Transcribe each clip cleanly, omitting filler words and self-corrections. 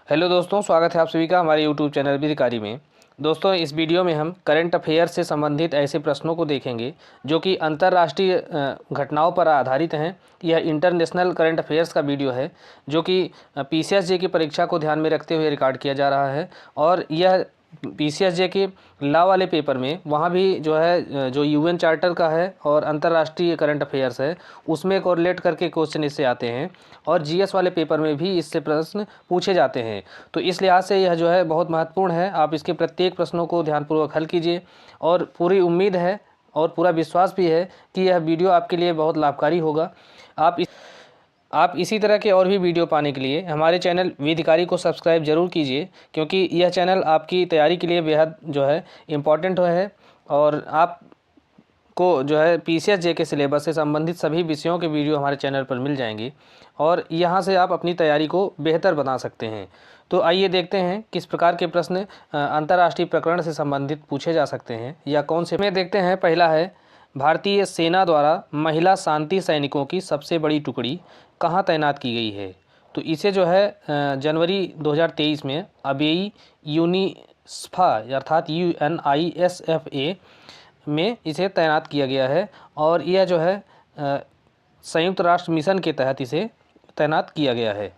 Hello दोस्तों, स्वागत है आप सभी का हमारे यूट्यूब चैनल विधिकारी में। दोस्तों, इस वीडियो में हम करंट अफेयर्स से संबंधित ऐसे प्रश्नों को देखेंगे जो कि अंतर्राष्ट्रीय घटनाओं पर आधारित हैं। यह इंटरनेशनल करंट अफेयर्स का वीडियो है जो कि पीसीएसजे की परीक्षा को ध्यान में रखते हुए रिकॉर्ड किया जा रहा है। और यह पीसीएसजे के लॉ वाले पेपर में वहाँ भी जो है जो यूएन चार्टर का है और अंतर्राष्ट्रीय करंट अफेयर्स है उसमें कोरिलेट करके क्वेश्चन इससे आते हैं। और जीएस वाले पेपर में भी इससे प्रश्न पूछे जाते हैं। तो इस लिहाज से यह जो है बहुत महत्वपूर्ण है। आप इसके प्रत्येक प्रश्नों को ध्यानपूर्वक हल कीजिए और पूरी उम्मीद है और पूरा विश्वास भी है कि यह वीडियो आपके लिए बहुत लाभकारी होगा। आप इसी तरह के और भी वीडियो पाने के लिए हमारे चैनल विधिकारी को सब्सक्राइब जरूर कीजिए, क्योंकि यह चैनल आपकी तैयारी के लिए बेहद जो है इम्पॉर्टेंट है। और आप को जो है पीसीएसजे के सिलेबस से संबंधित सभी विषयों के वीडियो हमारे चैनल पर मिल जाएंगे और यहाँ से आप अपनी तैयारी को बेहतर बना सकते हैं। तो आइए देखते हैं किस प्रकार के प्रश्न अंतर्राष्ट्रीय प्रकरण से संबंधित पूछे जा सकते हैं या कौन से में देखते हैं। पहला है, भारतीय सेना द्वारा महिला शांति सैनिकों की सबसे बड़ी टुकड़ी कहाँ तैनात की गई है? तो इसे जो है जनवरी 2023 में अबेई यूनिस्फा अर्थात UNISFA में इसे तैनात किया गया है और यह जो है संयुक्त राष्ट्र मिशन के तहत इसे तैनात किया गया है।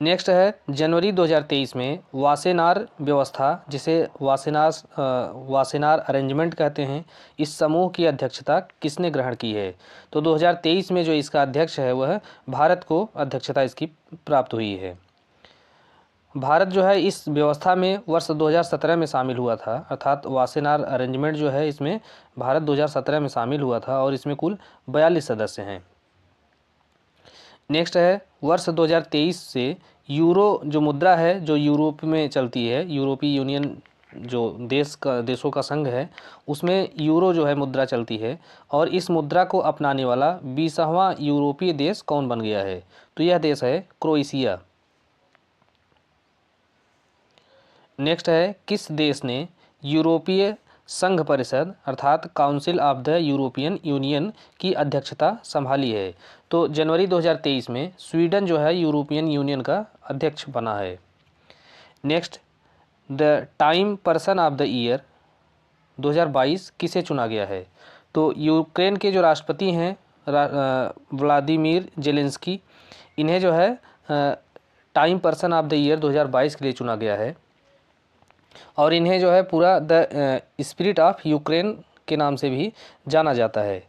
नेक्स्ट है, जनवरी 2023 में वासेनार व्यवस्था, जिसे वासेनार अरेंजमेंट कहते हैं, इस समूह की अध्यक्षता किसने ग्रहण की है? तो 2023 में जो इसका अध्यक्ष है वह भारत को अध्यक्षता इसकी प्राप्त हुई है। भारत जो है इस व्यवस्था में वर्ष 2017 में शामिल हुआ था, अर्थात वासेनार अरेंजमेंट जो है इसमें भारत 2017 में शामिल हुआ था और इसमें कुल 42 सदस्य हैं। नेक्स्ट है, वर्ष 2023 से यूरो जो मुद्रा है जो यूरोप में चलती है, यूरोपीय यूनियन जो देशों का संघ है उसमें यूरो जो है मुद्रा चलती है और इस मुद्रा को अपनाने वाला 20वां यूरोपीय देश कौन बन गया है? तो यह देश है क्रोएशिया। नेक्स्ट है, किस देश ने यूरोपीय संघ परिषद अर्थात council of the European union की अध्यक्षता संभाली है? तो जनवरी 2023 में स्वीडन जो है यूरोपियन यूनियन का अध्यक्ष बना है। Next, the time person of the year 2022 किसे चुना गया है? तो यूक्रेन के जो राष्ट्रपति हैं व्लादिमीर जेलेंस्की, इन्हें जो है time person of the year 2022 के लिए चुना गया है और इन्हें जो है पूरा द स्पिरिट ऑफ यूक्रेन के नाम से भी जाना जाता है।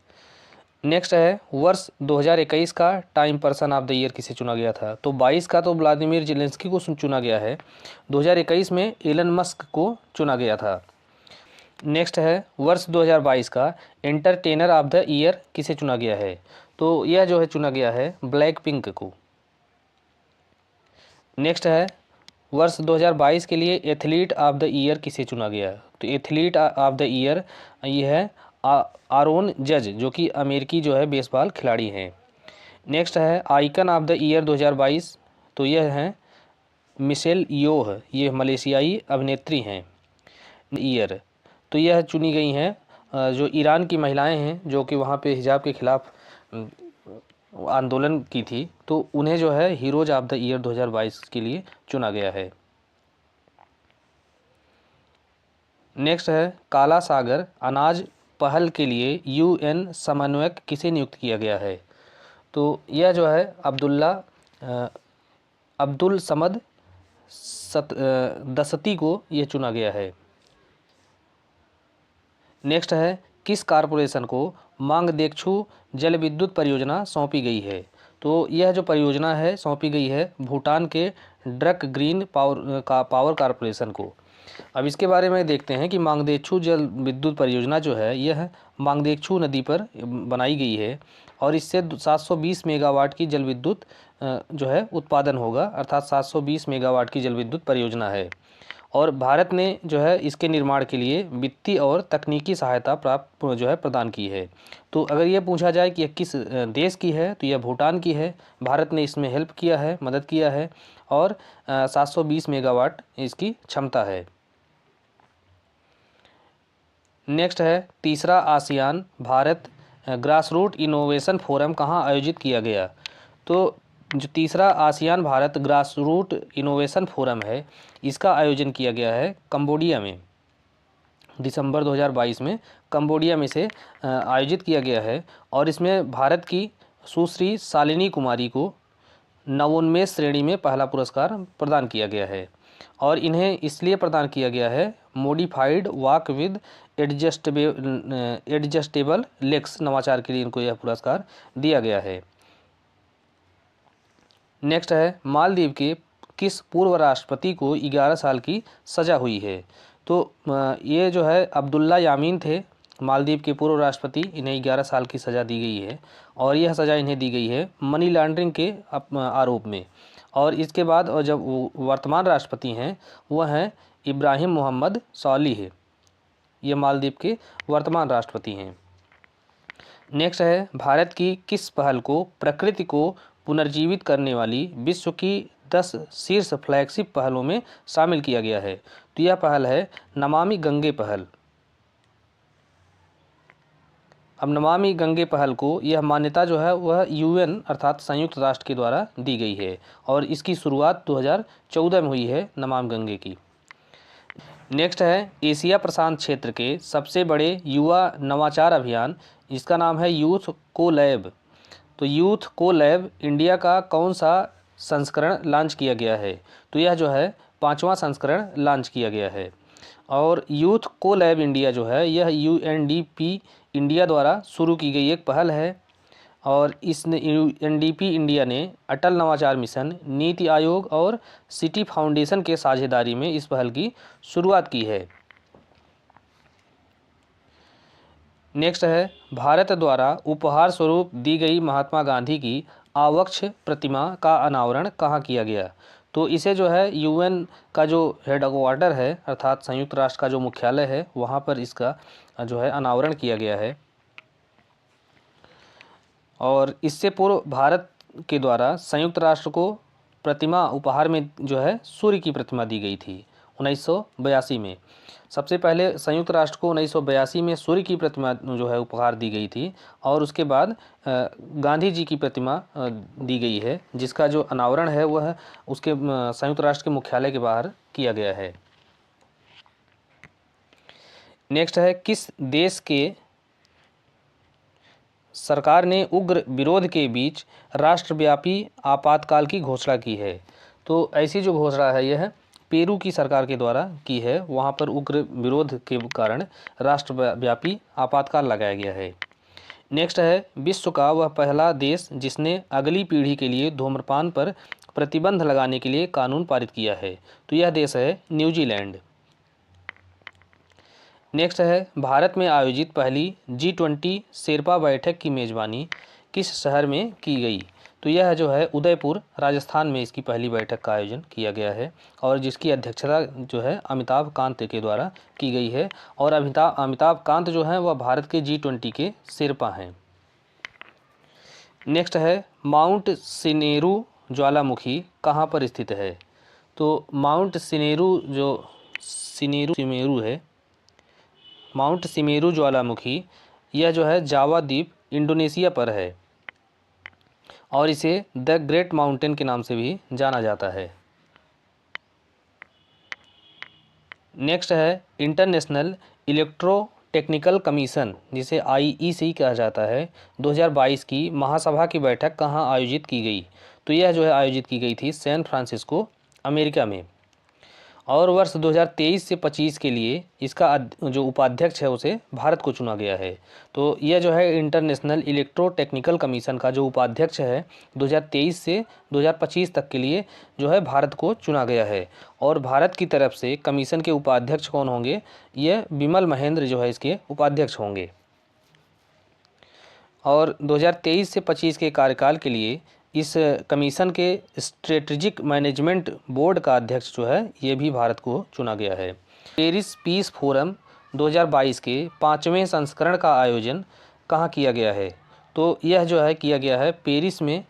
नेक्स्ट है, वर्ष 2021 का time person of the year किसे चुना गया था? तो 22 का तो व्लादिमीर जेलेंस्की को चुना गया है, 2021 में एलन मस्क को चुना गया था। नेक्स्ट है, वर्ष 2022 का एंटरटेनर ऑफ द ईयर किसे चुना गया है? तो यह जो है चुना गया है ब्लैक पिंक को। नेक्स्ट है, वर्ष 2022 के लिए एथलीट ऑफ द ईयर किसे चुना गया? तो एथलीट ऑफ द ईयर ये है आरोन जज, जो कि अमेरिकी जो है बेसबॉल खिलाड़ी हैं। नेक्स्ट है, आइकन ऑफ द ईयर 2022, तो यह है मिशेल योह, ये मलेशियाई अभिनेत्री हैं। ईयर तो यह चुनी गई हैं जो ईरान की महिलाएं हैं जो कि वहाँ पे हिजाब के खिलाफ आंदोलन की थी, तो उन्हें जो है हीरोज ऑफ द ईयर 2022 के लिए चुना गया है। नेक्स्ट है, काला सागर अनाज पहल के लिए UN समन्वयक किसे नियुक्त किया गया है? तो यह जो है अब्दुल समद दसती को यह चुना गया है। नेक्स्ट है, किस कारपोरेशन को मांगदेक्षु जल विद्युत परियोजना सौंपी गई है? तो यह जो परियोजना है सौंपी गई है भूटान के ड्रक ग्रीन पावर कारपोरेशन को। अब इसके बारे में देखते हैं कि मांगदेक्षु जल विद्युत परियोजना जो है यह मांगदेक्षु नदी पर बनाई गई है और इससे 720 मेगावाट की जल विद्युत जो है उत्पादन होगा, अर्थात 720 मेगावाट की जल विद्युत परियोजना है। और भारत ने जो है इसके निर्माण के लिए वित्तीय और तकनीकी सहायता प्राप्त जो है प्रदान की है। तो अगर ये पूछा जाए कि यह किस देश की है तो यह भूटान की है। भारत ने इसमें हेल्प किया है, मदद किया है और 720 मेगावाट इसकी क्षमता है। नेक्स्ट है, तीसरा ASEAN Bharat grassroot innovation forum कहाँ आयोजित किया गया? तो जो तीसरा ASEAN Bharat grass root innovation forum है, इसका आयोजन किया गया है कंबोडिया में। दिसंबर 2022 में कंबोडिया में से आयोजित किया गया है और इसमें भारत की सुश्री शालिनी कुमारी को नवोन्मेष श्रेणी में पहला पुरस्कार प्रदान किया गया है और इन्हें इसलिए प्रदान किया गया है modified walk with adjustable legs नवाचार के लिए इनको यह पुरस्कार दिया गया है। नेक्स्ट है मालदीव के किस पूर्व राष्ट्रपति को 11 साल की सज़ा हुई है। तो ये जो है अब्दुल्ला यामीन थे, मालदीव के पूर्व राष्ट्रपति, इन्हें 11 साल की सज़ा दी गई है और यह सज़ा इन्हें दी गई है मनी लॉन्ड्रिंग के आरोप में। और इसके बाद और जब वर्तमान राष्ट्रपति हैं वह हैं इब्राहिम मोहम्मद सॉलिह, ये मालदीव के वर्तमान राष्ट्रपति हैं। नेक्स्ट है भारत की किस पहल को प्रकृति को पुनर्जीवित करने वाली विश्व की 10 शीर्ष फ्लैगशिप पहलों में शामिल किया गया है। तो यह पहल है नमामि गंगे पहल। अब नमामि गंगे पहल को यह मान्यता जो है वह यूएन अर्थात संयुक्त राष्ट्र के द्वारा दी गई है और इसकी शुरुआत 2014 में हुई है नमामि गंगे की। नेक्स्ट है एशिया प्रशांत क्षेत्र के सबसे बड़े युवा नवाचार अभियान, इसका नाम है यूथ को लैब। तो यूथ को लैब इंडिया का कौन सा संस्करण लॉन्च किया गया है। तो यह जो है 5वां संस्करण लॉन्च किया गया है और यूथ को लैब इंडिया जो है यह यूएनडीपी इंडिया द्वारा शुरू की गई एक पहल है और इस यूएनडीपी इंडिया ने अटल नवाचार मिशन, नीति आयोग और सिटी फाउंडेशन के साझेदारी में इस पहल की शुरुआत की है। नेक्स्ट है भारत द्वारा उपहार स्वरूप दी गई महात्मा गांधी की आवक्ष प्रतिमा का अनावरण कहाँ किया गया। तो इसे जो है यूएन का जो हेडक्वार्टर है अर्थात संयुक्त राष्ट्र का जो मुख्यालय है वहाँ पर इसका जो है अनावरण किया गया है। और इससे पूर्व भारत के द्वारा संयुक्त राष्ट्र को प्रतिमा उपहार में जो है सूर्य की प्रतिमा दी गई थी 1982 में। सबसे पहले संयुक्त राष्ट्र को 1982 में सूर्य की प्रतिमा जो है उपहार दी गई थी और उसके बाद गांधी जी की प्रतिमा दी गई है जिसका जो अनावरण है वह उसके संयुक्त राष्ट्र के मुख्यालय के बाहर किया गया है। नेक्स्ट है किस देश के सरकार ने उग्र विरोध के बीच राष्ट्रव्यापी आपातकाल की घोषणा की है। तो ऐसी जो घोषणा है यह पेरू की सरकार के द्वारा की है, वहाँ पर उग्र विरोध के कारण राष्ट्रव्यापी आपातकाल लगाया गया है। नेक्स्ट है विश्व का वह पहला देश जिसने अगली पीढ़ी के लिए धूम्रपान पर प्रतिबंध लगाने के लिए कानून पारित किया है। तो यह देश है न्यूजीलैंड। नेक्स्ट है भारत में आयोजित पहली G20 शेरपा बैठक की मेज़बानी किस शहर में की गई। तो यह जो है उदयपुर राजस्थान में इसकी पहली बैठक का आयोजन किया गया है और जिसकी अध्यक्षता जो है अमिताभ कांत के द्वारा की गई है और अमिताभ कांत जो हैं वह भारत के G20 के शेरपा हैं। नेक्स्ट है माउंट सिनेरू ज्वालामुखी कहाँ पर स्थित है। तो माउंट सिनेरू जो सिमेरू है, माउंट सिमेरू ज्वालामुखी यह जो है जावा द्वीप इंडोनेशिया पर है और इसे द ग्रेट माउंटेन के नाम से भी जाना जाता है। नेक्स्ट है इंटरनेशनल इलेक्ट्रोटेक्निकल कमीशन जिसे IEC कहा जाता है 2022 की महासभा की बैठक कहाँ आयोजित की गई। तो यह जो है आयोजित की गई थी सैन फ्रांसिस्को अमेरिका में और वर्ष 2023 से 25 के लिए इसका जो उपाध्यक्ष है उसे भारत को चुना गया है। तो यह जो है इंटरनेशनल इलेक्ट्रोटेक्निकल कमीशन का जो उपाध्यक्ष है 2023 से 2025 तक के लिए जो है भारत को चुना गया है और भारत की तरफ से कमीशन के उपाध्यक्ष कौन होंगे, यह बिमल महेंद्र जो है इसके उपाध्यक्ष होंगे। और 2023 से 25 के कार्यकाल के लिए इस कमीशन के स्ट्रेटेजिक मैनेजमेंट बोर्ड का अध्यक्ष जो है ये भी भारत को चुना गया है। पेरिस पीस फोरम 2022 के 5वें संस्करण का आयोजन कहाँ किया गया है। तो यह जो है किया गया है पेरिस में,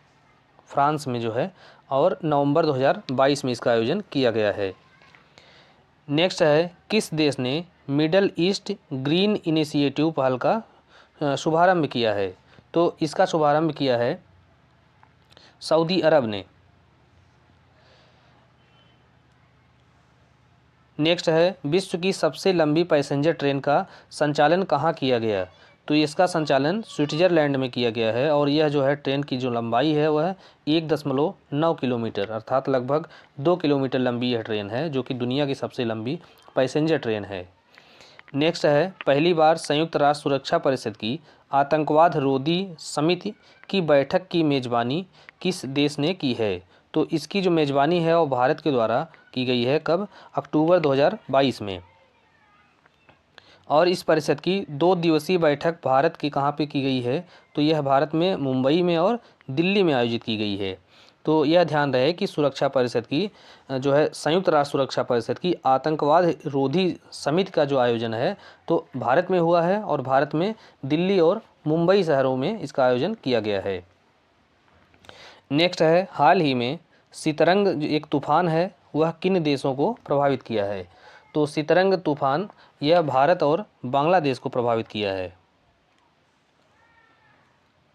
फ्रांस में जो है और नवंबर 2022 में इसका आयोजन किया गया है। नेक्स्ट है किस देश ने मिडल ईस्ट ग्रीन इनिशिएटिव पहल का शुभारंभ किया है। तो इसका शुभारंभ किया है सऊदी अरब ने। नेक्स्ट है, विश्व की सबसे लंबी पैसेंजर ट्रेन का संचालन कहाँ किया गया? तो इसका संचालन स्विट्ज़रलैंड में किया गया है और यह जो है ट्रेन की जो लंबाई है वह 1.9 किलोमीटर अर्थात लगभग 2 किलोमीटर लंबी यह ट्रेन है, जो कि दुनिया की सबसे लंबी पैसेंजर ट्रेन है। नेक्स्ट है, पहली बार संयुक्त राष्ट्र सुरक्षा परिषद की आतंकवाद रोधी समिति की बैठक की मेज़बानी किस देश ने की है? तो इसकी जो मेज़बानी है वो भारत के द्वारा की गई है। कब? अक्टूबर 2022 में। और इस परिषद की 2 दिवसीय बैठक भारत के कहाँ पे की गई है? तो यह भारत में मुंबई में और दिल्ली में आयोजित की गई है। तो यह ध्यान रहे कि सुरक्षा परिषद की जो है संयुक्त राष्ट्र सुरक्षा परिषद की आतंकवाद रोधी समिति का जो आयोजन है तो भारत में हुआ है और भारत में दिल्ली और मुंबई शहरों में इसका आयोजन किया गया है। नेक्स्ट है, हाल ही में सितरंग एक तूफान है वह किन देशों को प्रभावित किया है? तो सितरंग तूफान यह भारत और बांग्लादेश को प्रभावित किया है।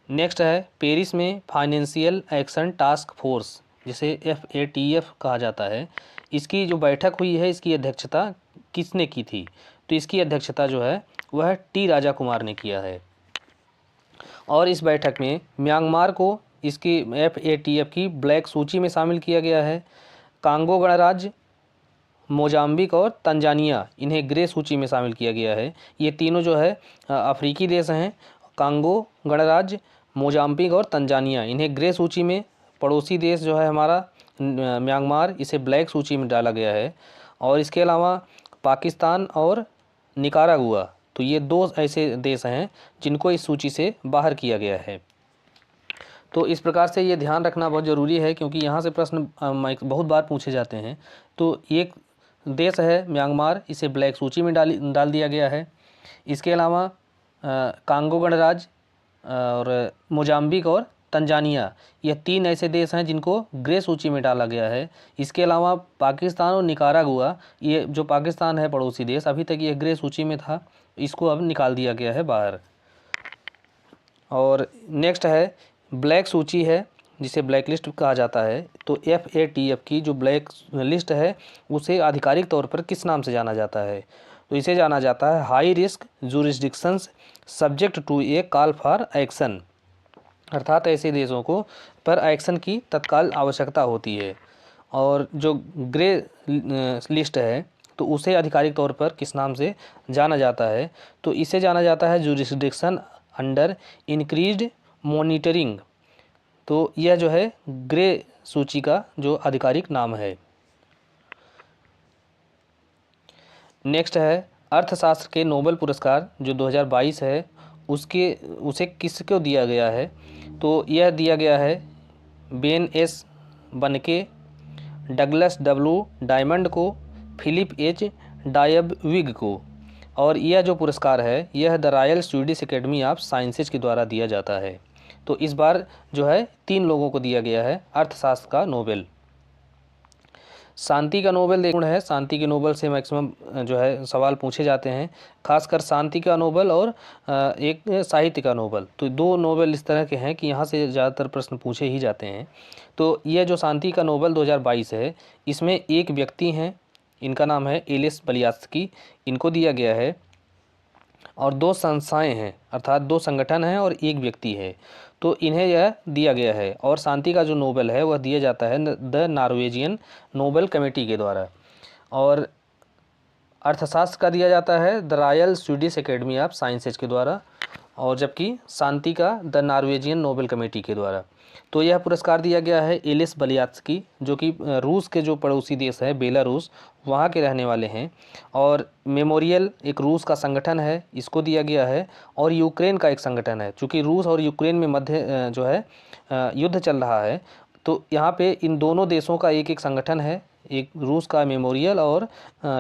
नेक्स्ट है, पेरिस में फाइनेंशियल एक्शन टास्क फोर्स जिसे FATF कहा जाता है, इसकी जो बैठक हुई है इसकी अध्यक्षता किसने की थी? तो इसकी अध्यक्षता जो है वह T राजा कुमार ने किया है। और इस बैठक में म्यांमार को इसकी FATF की ब्लैक सूची में शामिल किया गया है। कांगो गणराज्य, मोजाम्बिक और तंजानिया इन्हें ग्रे सूची में शामिल किया गया है। ये तीनों जो है अफ्रीकी देश हैं। कांगो गणराज्य, मोजाम्बिक और तंजानिया इन्हें ग्रे सूची में, पड़ोसी देश जो है हमारा म्यांमार इसे ब्लैक सूची में डाला गया है। और इसके अलावा पाकिस्तान और निकारागुआ, तो ये 2 ऐसे देश हैं जिनको इस सूची से बाहर किया गया है। तो इस प्रकार से ये ध्यान रखना बहुत ज़रूरी है क्योंकि यहाँ से प्रश्न बहुत बार पूछे जाते हैं। तो एक देश है म्यांमार, इसे ब्लैक सूची में डाल दिया गया है। इसके अलावा कांगो गणराज्य और मोजाम्बिक और तंजानिया यह 3 ऐसे देश हैं जिनको ग्रे सूची में डाला गया है। इसके अलावा पाकिस्तान और निकारागुआ, ये जो पाकिस्तान है पड़ोसी देश, अभी तक ये ग्रे सूची में था, इसको अब निकाल दिया गया है बाहर। और नेक्स्ट है, ब्लैक सूची है जिसे ब्लैक लिस्ट कहा जाता है। तो FATF की जो ब्लैक लिस्ट है उसे आधिकारिक तौर पर किस नाम से जाना जाता है? तो इसे जाना जाता है high risk jurisdictions subject to a call for action, अर्थात ऐसे देशों को पर एक्शन की तत्काल आवश्यकता होती है। और जो ग्रे लिस्ट है तो उसे आधिकारिक तौर पर किस नाम से जाना जाता है? तो इसे जाना जाता है जुरिस्डिक्शन अंडर इंक्रीज्ड मॉनिटरिंग। तो यह जो है ग्रे सूची का जो आधिकारिक नाम है। नेक्स्ट है, अर्थशास्त्र के नोबेल पुरस्कार जो 2022 है उसे किसको दिया गया है? तो यह दिया गया है बेन एस बनके, डगलस W डायमंड को, फिलिप H डायबविग को। और यह जो पुरस्कार है यह the royal Swedish academy of sciences के द्वारा दिया जाता है। तो इस बार जो है 3 लोगों को दिया गया है अर्थशास्त्र का नोबेल। शांति का नोबेल देखना है, शांति के नोबेल से मैक्सिमम जो है सवाल पूछे जाते हैं, खासकर शांति का नोबेल और एक साहित्य का नोबेल। तो 2 नोबेल इस तरह के हैं कि यहाँ से ज़्यादातर प्रश्न पूछे ही जाते हैं। तो यह जो शांति का नोबेल 2022 है इसमें एक व्यक्ति हैं, इनका नाम है एलिस बलियात्स्की, इनको दिया गया है। और 2 संस्थाएं हैं अर्थात 2 संगठन हैं और एक व्यक्ति है, तो इन्हें यह दिया गया है। और शांति का जो नोबेल है वह दिया जाता है द नॉर्वेजियन नोबेल कमेटी के द्वारा। और अर्थशास्त्र का दिया जाता है the royal Swedish academy of sciences के द्वारा, और जबकि शांति का द नॉर्वेजियन नोबेल कमेटी के द्वारा। तो यह पुरस्कार दिया गया है एलिस बलियात्स्की, जो कि रूस के जो पड़ोसी देश है बेलारूस, वहाँ के रहने वाले हैं। और मेमोरियल एक रूस का संगठन है, इसको दिया गया है। और यूक्रेन का एक संगठन है, चूँकि रूस और यूक्रेन में मध्य जो है युद्ध चल रहा है, तो यहाँ पे इन दोनों देशों का एक एक संगठन है, एक रूस का मेमोरियल और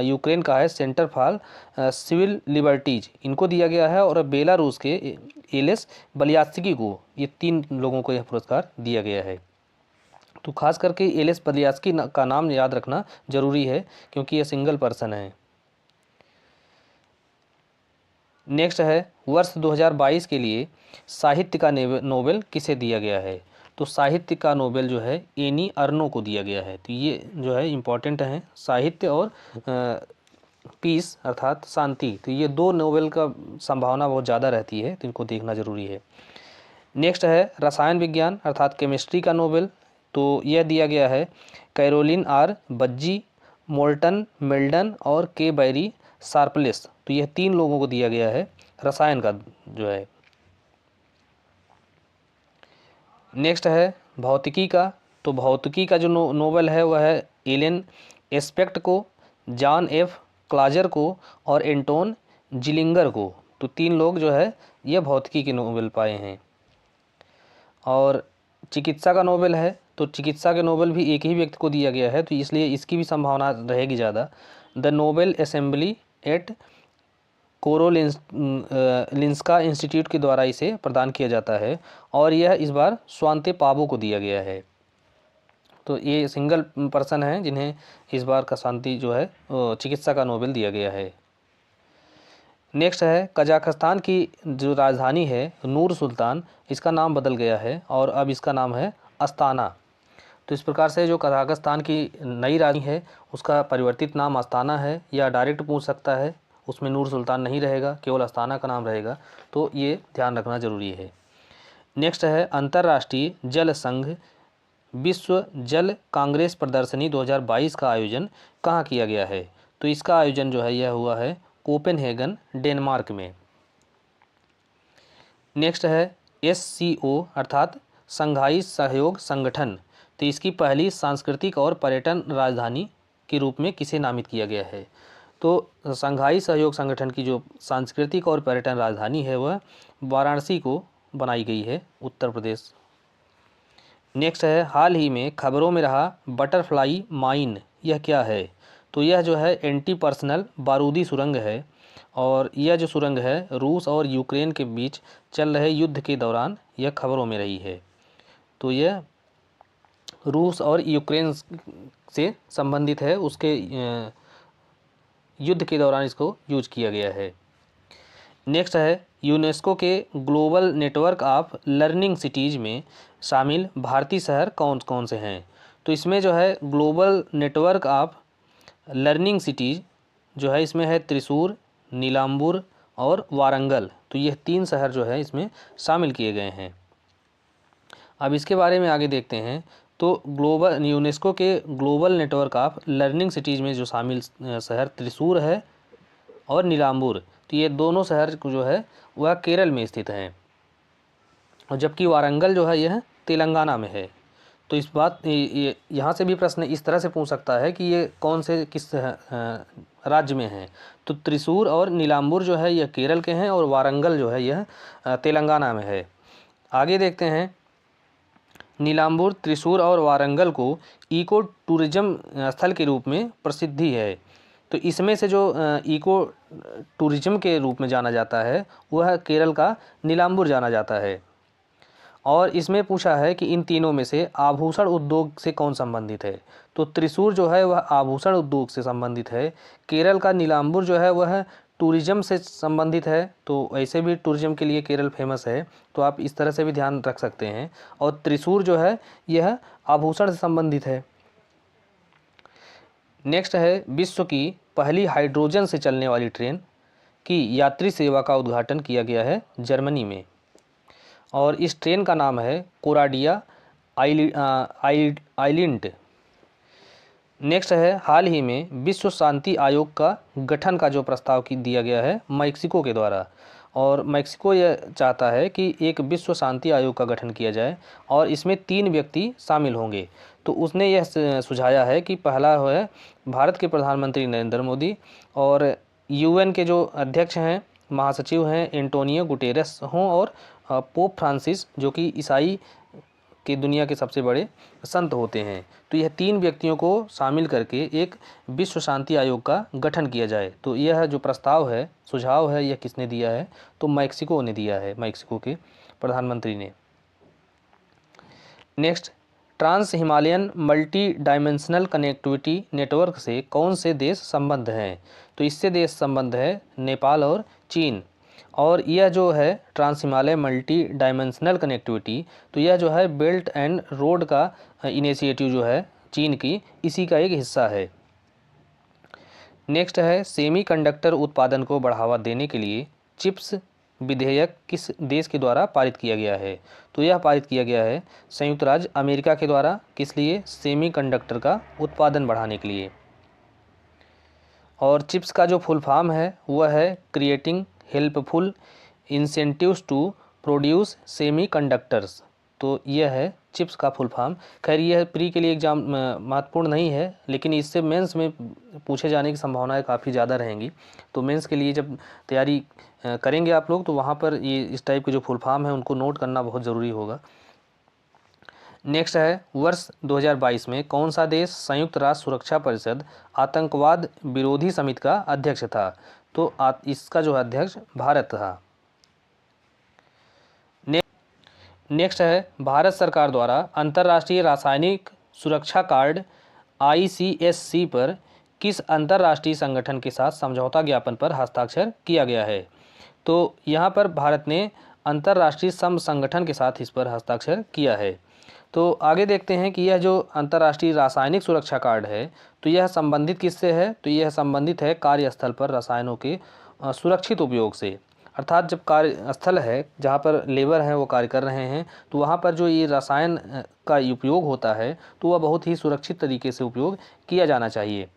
यूक्रेन का है सेंटर फॉर सिविल लिबर्टीज, इनको दिया गया है। और बेलारूस के एलिस बलियात्स्की को, ये 3 लोगों को यह पुरस्कार दिया गया है। तो खास करके एलिस बलियात्स्की का नाम याद रखना जरूरी है क्योंकि यह सिंगल पर्सन है। नेक्स्ट है, वर्ष 2022 के लिए साहित्य का नोबेल किसे दिया गया है? तो साहित्य का नोबेल जो है एनी अर्नो को दिया गया है। तो ये जो है इम्पॉर्टेंट हैं, साहित्य और पीस अर्थात शांति। तो ये दो नोबेल का संभावना बहुत ज़्यादा रहती है, तो इनको देखना जरूरी है। नेक्स्ट है रसायन विज्ञान अर्थात केमिस्ट्री का नोबेल। तो यह दिया गया है कैरोलिन आर बज्जी, मोल्टन मेल्डन और के बैरी शार्पलेस। तो यह 3 लोगों को दिया गया है रसायन का जो है। नेक्स्ट है भौतिकी का। तो भौतिकी का जो नोबेल है वह है एलन एस्पेक्ट को, जॉन एफ क्लाजर को और एंटोन जिलिंगर को। तो 3 लोग जो है यह भौतिकी के नोबेल पाए हैं। और चिकित्सा का नोबेल है, तो चिकित्सा के नोबेल भी एक ही व्यक्ति को दिया गया है, तो इसलिए इसकी भी संभावना रहेगी ज़्यादा। The Nobel assembly at Karolinska Institute के द्वारा इसे प्रदान किया जाता है और यह इस बार स्वांते पावो को दिया गया है। तो ये सिंगल पर्सन हैं जिन्हें इस बार का शांति जो है चिकित्सा का नोबेल दिया गया है। नेक्स्ट है कजाकिस्तान की जो राजधानी है नूर सुल्तान, इसका नाम बदल गया है और अब इसका नाम है अस्ताना। तो इस प्रकार से जो कजाकिस्तान की नई राजधानी है उसका परिवर्तित नाम अस्ताना है, या डायरेक्ट पूछ सकता है, उसमें नूर सुल्तान नहीं रहेगा, केवल अस्ताना का नाम रहेगा। तो ये ध्यान रखना जरूरी है। नेक्स्ट है अंतर्राष्ट्रीय जल संघ विश्व जल कांग्रेस प्रदर्शनी 2022 का आयोजन कहाँ किया गया है। तो इसका आयोजन जो है यह हुआ है कोपेनहेगन डेनमार्क में। नेक्स्ट है SCO अर्थात संघाई सहयोग संगठन। तो इसकी पहली सांस्कृतिक और पर्यटन राजधानी के रूप में किसे नामित किया गया है। तो संघाई सहयोग संगठन की जो सांस्कृतिक और पर्यटन राजधानी है वह वाराणसी को बनाई गई है, उत्तर प्रदेश। नेक्स्ट है हाल ही में खबरों में रहा बटरफ्लाई माइन, यह क्या है। तो यह जो है एंटी पर्सनल बारूदी सुरंग है और यह जो सुरंग है रूस और यूक्रेन के बीच चल रहे युद्ध के दौरान यह खबरों में रही है। तो यह रूस और यूक्रेन से संबंधित है, उसके युद्ध के दौरान इसको यूज किया गया है। नेक्स्ट है यूनेस्को के global network of learning cities में शामिल भारतीय शहर कौन कौन से हैं। तो इसमें जो है global network of learning cities जो है इसमें है त्रिशूर, नीलाम्बुर और वारंगल। तो यह 3 शहर जो है इसमें शामिल किए गए हैं। अब इसके बारे में आगे देखते हैं। तो ग्लोबल यूनेस्को के global network of learning cities में जो शामिल शहर त्रिशूर है और नीलाम्बुर, तो ये दोनों शहर जो है वह केरल में स्थित हैं, और जबकि वारंगल जो है यह तेलंगाना में है। तो इस बात यहाँ से भी प्रश्न इस तरह से पूछ सकता है कि ये कौन से किस राज्य में हैं। तो त्रिशूर और नीलाम्बुर जो है यह केरल के हैं और वारंगल जो है यह तेलंगाना में है। आगे देखते हैं। नीलाम्बुर, त्रिशूर और वारंगल को इको टूरिज्म स्थल के रूप में प्रसिद्धि है। तो इसमें से जो इको टूरिज्म के रूप में जाना जाता है वह केरल का नीलाम्बुर जाना जाता है। और इसमें पूछा है कि इन तीनों में से आभूषण उद्योग से कौन संबंधित है। तो त्रिशूर जो है वह आभूषण उद्योग से संबंधित है। केरल का नीलाम्बुर जो है वह टूरिज्म से संबंधित है। तो ऐसे भी टूरिज्म के लिए केरल फेमस है, तो आप इस तरह से भी ध्यान रख सकते हैं। और त्रिशूर जो है यह आभूषण से संबंधित है। नेक्स्ट है विश्व की पहली हाइड्रोजन से चलने वाली ट्रेन की यात्री सेवा का उद्घाटन किया गया है जर्मनी में, और इस ट्रेन का नाम है कोराडिया आइलिंट। नेक्स्ट है हाल ही में विश्व शांति आयोग का गठन का जो प्रस्ताव दिया गया है मैक्सिको के द्वारा, और मैक्सिको यह चाहता है कि एक विश्व शांति आयोग का गठन किया जाए और इसमें 3 व्यक्ति शामिल होंगे। तो उसने यह सुझाया है कि पहला है भारत के प्रधानमंत्री नरेंद्र मोदी, और UN के जो अध्यक्ष हैं महासचिव हैं एंटोनियो गुटेरेस हों, और पोप फ्रांसिस जो कि ईसाई के दुनिया के सबसे बड़े संत होते हैं। तो यह 3 व्यक्तियों को शामिल करके एक विश्व शांति आयोग का गठन किया जाए। तो यह जो प्रस्ताव है, सुझाव है, यह किसने दिया है। तो मैक्सिको ने दिया है, मैक्सिको के प्रधानमंत्री ने। Next, trans Himalayan multi dimensional connectivity network से कौन से देश संबद्ध हैं। तो इससे देश संबद्ध है नेपाल और चीन। और यह जो है trans Himalaya multi dimensional connectivity, तो यह जो है बेल्ट एंड रोड का इनिशिएटिव जो है चीन की, इसी का एक हिस्सा है। नेक्स्ट है सेमीकंडक्टर उत्पादन को बढ़ावा देने के लिए चिप्स विधेयक किस देश के द्वारा पारित किया गया है? तो यह पारित किया गया है संयुक्त राज्य अमेरिका के द्वारा। किस लिए? सेमीकंडक्टर का उत्पादन बढ़ाने के लिए। और चिप्स का जो फुल फॉर्म है वह है creating helpful incentives to produce semiconductors. तो यह है चिप्स का फुल फॉर्म। खैर यह प्री के लिए एग्जाम महत्वपूर्ण नहीं है, लेकिन इससे मेंस में पूछे जाने की संभावनाएं काफ़ी ज़्यादा रहेंगी। तो मेंस के लिए जब तैयारी करेंगे आप लोग, तो वहाँ पर ये इस टाइप के जो फुल फॉर्म है उनको नोट करना बहुत ज़रूरी होगा। नेक्स्ट है वर्ष 2022 में कौन सा देश संयुक्त राष्ट्र सुरक्षा परिषद आतंकवाद विरोधी समिति का अध्यक्ष था? तो इसका जो अध्यक्ष भारत था। नेक्स्ट है भारत सरकार द्वारा अंतर्राष्ट्रीय रासायनिक सुरक्षा कार्ड ICSC पर किस अंतर्राष्ट्रीय संगठन के साथ समझौता ज्ञापन पर हस्ताक्षर किया गया है? तो यहाँ पर भारत ने अंतर्राष्ट्रीय श्रम संगठन के साथ इस पर हस्ताक्षर किया है। तो आगे देखते हैं कि यह जो अंतर्राष्ट्रीय रासायनिक सुरक्षा कार्ड है, तो यह संबंधित किससे है? तो यह संबंधित है कार्यस्थल पर रसायनों के सुरक्षित उपयोग से। अर्थात जब कार्यस्थल है जहाँ पर लेबर हैं वो कार्य कर रहे हैं, तो वहाँ पर जो ये रसायन का उपयोग होता है तो वह बहुत ही सुरक्षित तरीके से उपयोग किया जाना चाहिए।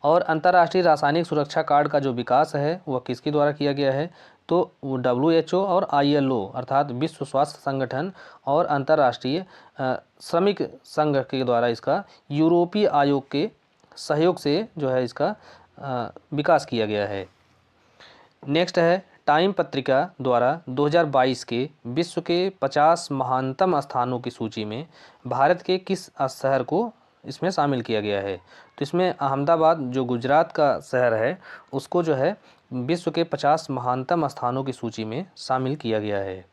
और अंतर्राष्ट्रीय रासायनिक सुरक्षा कार्ड का जो विकास है वह किसके द्वारा किया गया है? तो WHO और ILO अर्थात विश्व स्वास्थ्य संगठन और अंतर्राष्ट्रीय श्रमिक संघ के द्वारा इसका यूरोपीय आयोग के सहयोग से जो है इसका विकास किया गया है। नेक्स्ट है टाइम पत्रिका द्वारा 2022 के विश्व के 50 महानतम स्थानों की सूची में भारत के किस शहर को इसमें शामिल किया गया है? तो इसमें अहमदाबाद जो गुजरात का शहर है उसको जो है विश्व के 50 महानतम स्थानों की सूची में शामिल किया गया है।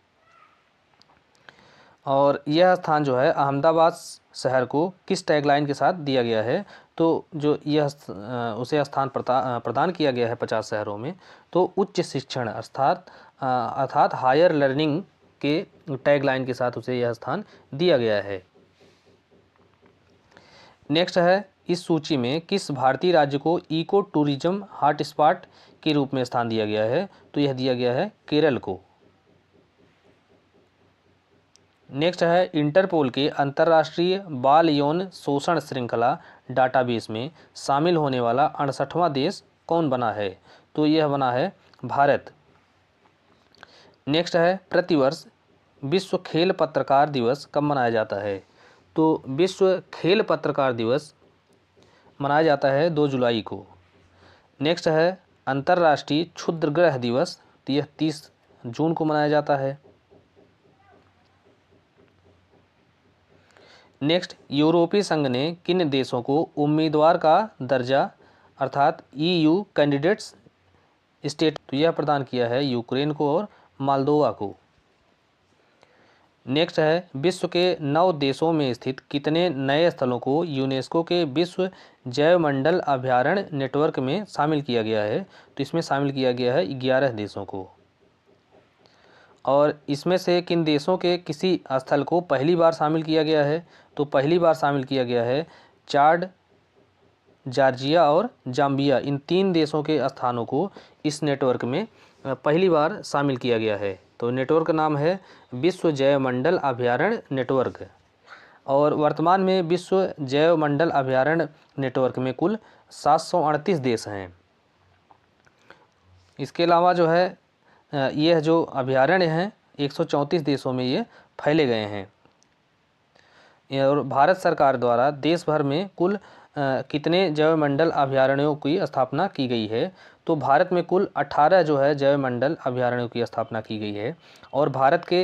और यह स्थान जो है अहमदाबाद शहर को किस टैगलाइन के साथ दिया गया है? तो जो यह उसे स्थान प्रदान किया गया है 50 शहरों में, तो उच्च शिक्षण अर्थात हायर लर्निंग के टैगलाइन के साथ उसे यह स्थान दिया गया है। नेक्स्ट है इस सूची में किस भारतीय राज्य को इको टूरिज्म हॉटस्पॉट के रूप में स्थान दिया गया है? तो यह दिया गया है केरल को। नेक्स्ट है इंटरपोल के अंतर्राष्ट्रीय बाल यौन शोषण श्रृंखला डाटाबेस में शामिल होने वाला 68वां देश कौन बना है? तो यह बना है भारत। नेक्स्ट है प्रतिवर्ष विश्व खेल पत्रकार दिवस कब मनाया जाता है? तो विश्व खेल पत्रकार दिवस मनाया जाता है 2 जुलाई को। नेक्स्ट है अंतर्राष्ट्रीय क्षुद्रग्रह दिवस, यह 30 जून को मनाया जाता है। नेक्स्ट यूरोपीय संघ ने किन देशों को उम्मीदवार का दर्जा अर्थात EU कैंडिडेट्स स्टेट तो यह प्रदान किया है यूक्रेन को और मालदोवा को। नेक्स्ट है विश्व के 9 देशों में स्थित कितने नए स्थलों को यूनेस्को के विश्व जैवमंडल अभ्यारण्य नेटवर्क में शामिल किया गया है? तो इसमें शामिल किया गया है 11 देशों को। और इसमें से किन देशों के किसी स्थल को पहली बार शामिल किया गया है? तो पहली बार शामिल किया गया है चाड, जॉर्जिया और जाम्बिया। इन 3 देशों के स्थानों को इस नेटवर्क में पहली बार शामिल किया गया है। तो नेटवर्क का नाम है विश्व जैवमंडल अभ्यारण्य नेटवर्क। और वर्तमान में विश्व जैवमंडल अभ्यारण्य नेटवर्क में कुल 738 देश हैं। इसके अलावा जो है यह जो अभ्यारण्य हैं 134 देशों में ये फैले गए हैं। और भारत सरकार द्वारा देश भर में कुल कितने जैवमंडल अभ्यारण्यों की स्थापना की गई है? तो भारत में कुल 18 जो है जैवमंडल अभ्यारण्यों की स्थापना की गई है। और भारत के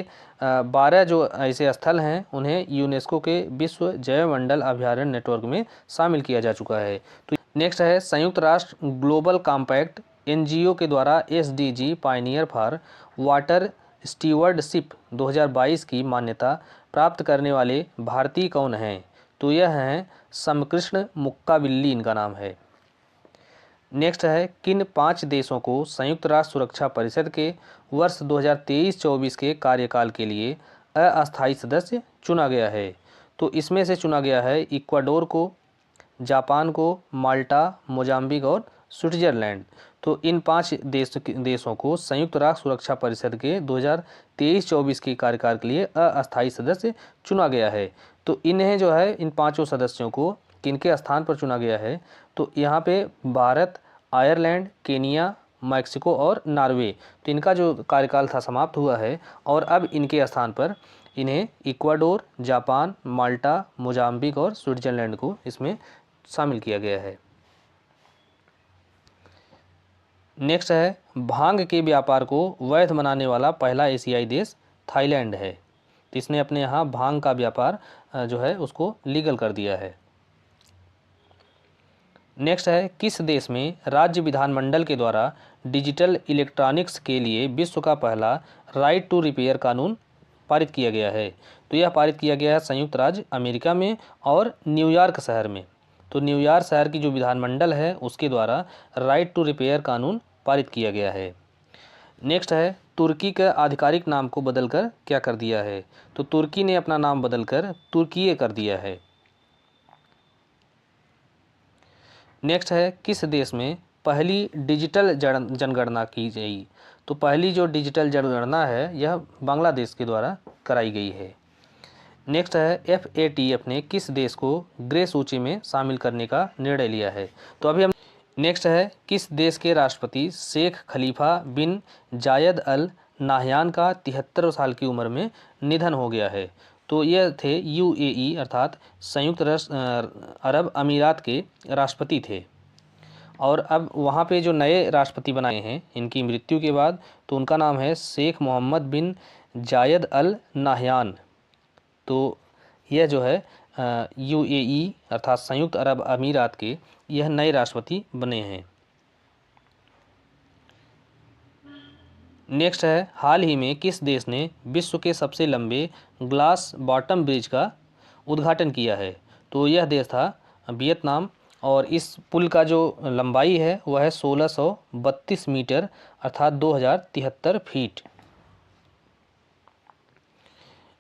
12 जो ऐसे स्थल हैं उन्हें यूनेस्को के विश्व जैवमंडल अभ्यारण्य नेटवर्क में शामिल किया जा चुका है। तो नेक्स्ट है संयुक्त राष्ट्र ग्लोबल कॉम्पैक्ट NGO के द्वारा SDG Pioneer for water stewardship 2022 की मान्यता प्राप्त करने वाले भारतीय कौन हैं? तो यह हैं समकृष्ण मुक्काबिल्ली, इनका नाम है। नेक्स्ट है, किन 5 देशों को संयुक्त राष्ट्र सुरक्षा परिषद के वर्ष 2023-24 के कार्यकाल के लिए अस्थायी सदस्य चुना गया है? तो इसमें से चुना गया है इक्वाडोर को, जापान को, माल्टा, मोजाम्बिक और स्विट्जरलैंड। तो इन 5 देशों को संयुक्त राष्ट्र सुरक्षा परिषद के 2023-24 के कार्यकाल के लिए अस्थायी सदस्य चुना गया है। तो इन्हें जो है, इन 5 सदस्यों को किनके स्थान पर चुना गया है? तो यहाँ पे भारत, आयरलैंड, केनिया, मैक्सिको और नॉर्वे। तो इनका जो कार्यकाल था समाप्त हुआ है और अब इनके स्थान पर इन्हें इक्वाडोर, जापान, माल्टा, मोजाम्बिक और स्विट्जरलैंड को इसमें शामिल किया गया है। नेक्स्ट है, भांग के व्यापार को वैध बनाने वाला पहला एशियाई देश थाईलैंड है। तो इसने अपने यहाँ भांग का व्यापार जो है उसको लीगल कर दिया है। नेक्स्ट है, किस देश में राज्य विधानमंडल के द्वारा डिजिटल इलेक्ट्रॉनिक्स के लिए विश्व का पहला राइट टू रिपेयर कानून पारित किया गया है? तो यह पारित किया गया है संयुक्त राज्य अमेरिका में और न्यूयॉर्क शहर में। तो न्यूयॉर्क शहर की जो विधानमंडल है उसके द्वारा राइट टू रिपेयर कानून पारित किया गया है। नेक्स्ट है, तुर्की का आधिकारिक नाम को बदलकर क्या कर दिया है? तो तुर्की ने अपना नाम बदलकर तुर्कीये कर दिया है। नेक्स्ट है, किस देश में पहली डिजिटल जनगणना की गई? तो पहली जो डिजिटल जनगणना है यह बांग्लादेश के द्वारा कराई गई है। नेक्स्ट है, FATF ने किस देश को ग्रे सूची में शामिल करने का निर्णय लिया है? तो अभी हम नेक्स्ट है, किस देश के राष्ट्रपति शेख खलीफा बिन जायद अल नाहयान का 73 साल की उम्र में निधन हो गया है? तो यह थे UAE अर्थात संयुक्त अरब अमीरात के राष्ट्रपति थे। और अब वहाँ पे जो नए राष्ट्रपति बनाए हैं इनकी मृत्यु के बाद, तो उनका नाम है शेख मोहम्मद बिन जायद अल नाहयान। तो यह जो है UAE अर्थात संयुक्त अरब अमीरात के यह नए राष्ट्रपति बने हैं। नेक्स्ट है, हाल ही में किस देश ने विश्व के सबसे लंबे ग्लास बॉटम ब्रिज का उद्घाटन किया है? तो यह देश था वियतनाम और इस पुल का जो लंबाई है वह है 1632 मीटर अर्थात 2073 फीट।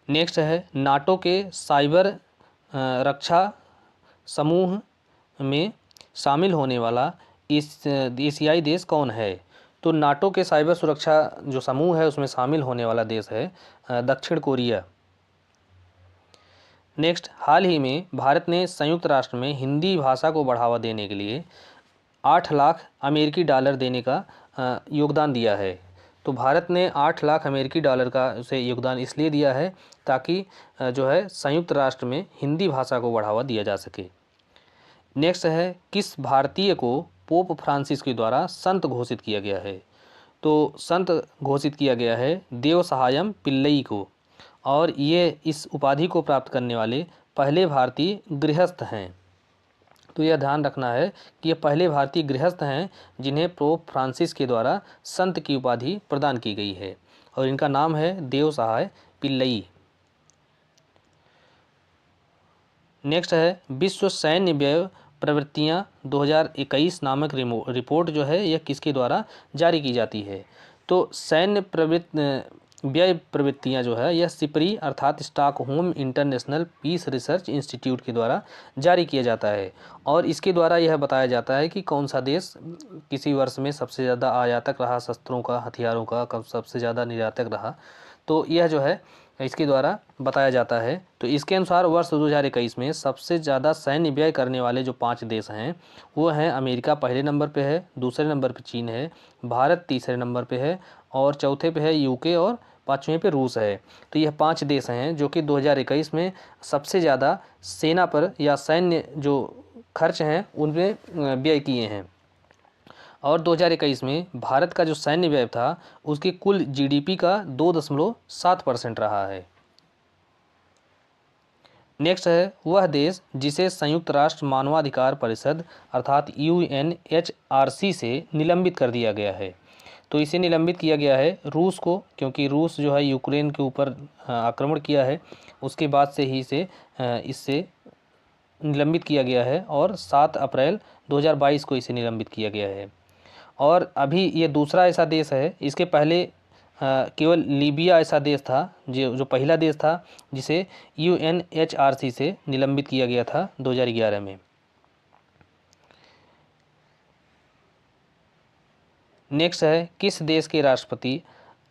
नेक्स्ट है, नाटो के साइबर रक्षा समूह में शामिल होने वाला इस एशियाई देश कौन है? तो नाटो के साइबर सुरक्षा जो समूह है उसमें शामिल होने वाला देश है दक्षिण कोरिया। नेक्स्ट, हाल ही में भारत ने संयुक्त राष्ट्र में हिंदी भाषा को बढ़ावा देने के लिए 8 लाख अमेरिकी डॉलर देने का योगदान दिया है। तो भारत ने 8 लाख अमेरिकी डॉलर का उसे योगदान इसलिए दिया है ताकि जो है संयुक्त राष्ट्र में हिंदी भाषा को बढ़ावा दिया जा सके। नेक्स्ट है, किस भारतीय को पोप फ्रांसिस के द्वारा संत घोषित किया गया है? तो संत घोषित किया गया है देवसहायम पिल्लई को, और ये इस उपाधि को प्राप्त करने वाले पहले भारतीय गृहस्थ हैं। तो यह ध्यान रखना है कि ये पहले भारतीय गृहस्थ हैं जिन्हें पोप फ्रांसिस के द्वारा संत की उपाधि प्रदान की गई है और इनका नाम है देवसहाय पिल्लई। नेक्स्ट है, विश्व सैन्य व्यय प्रवृत्तियाँ 2021 नामक रिपोर्ट जो है यह किसके द्वारा जारी की जाती है? तो सैन्य व्यय प्रवृत्तियाँ जो है यह सिपरी अर्थात Stockholm international peace research institute के द्वारा जारी किया जाता है और इसके द्वारा यह बताया जाता है कि कौन सा देश किसी वर्ष में सबसे ज़्यादा आयातक रहा शस्त्रों का, हथियारों का, कब सबसे ज़्यादा निर्यातक रहा। तो यह जो है इसके द्वारा बताया जाता है। तो इसके अनुसार वर्ष 2021 में सबसे ज़्यादा सैन्य व्यय करने वाले जो 5 देश हैं वो हैं अमेरिका पहले नंबर पे है, दूसरे नंबर पे चीन है, भारत तीसरे नंबर पे है और चौथे पे है UK और पाँचवें पे रूस है। तो यह 5 देश हैं जो कि 2021 में सबसे ज़्यादा सेना पर या सैन्य जो खर्च हैं उनमें व्यय किए हैं। और 2021 में भारत का जो सैन्य व्यय था उसकी कुल GDP का 2.7% रहा है। नेक्स्ट है, वह देश जिसे संयुक्त राष्ट्र मानवाधिकार परिषद अर्थात UNHRC से निलंबित कर दिया गया है। तो इसे निलंबित किया गया है रूस को, क्योंकि रूस जो है यूक्रेन के ऊपर आक्रमण किया है, उसके बाद से ही इससे निलंबित किया गया है और 7 अप्रैल 2022 को इसे निलंबित किया गया है। और अभी ये दूसरा ऐसा देश है, इसके पहले केवल लीबिया ऐसा देश था जो पहला देश था जिसे UNHRC से निलंबित किया गया था 2011 में। नेक्स्ट है, किस देश के राष्ट्रपति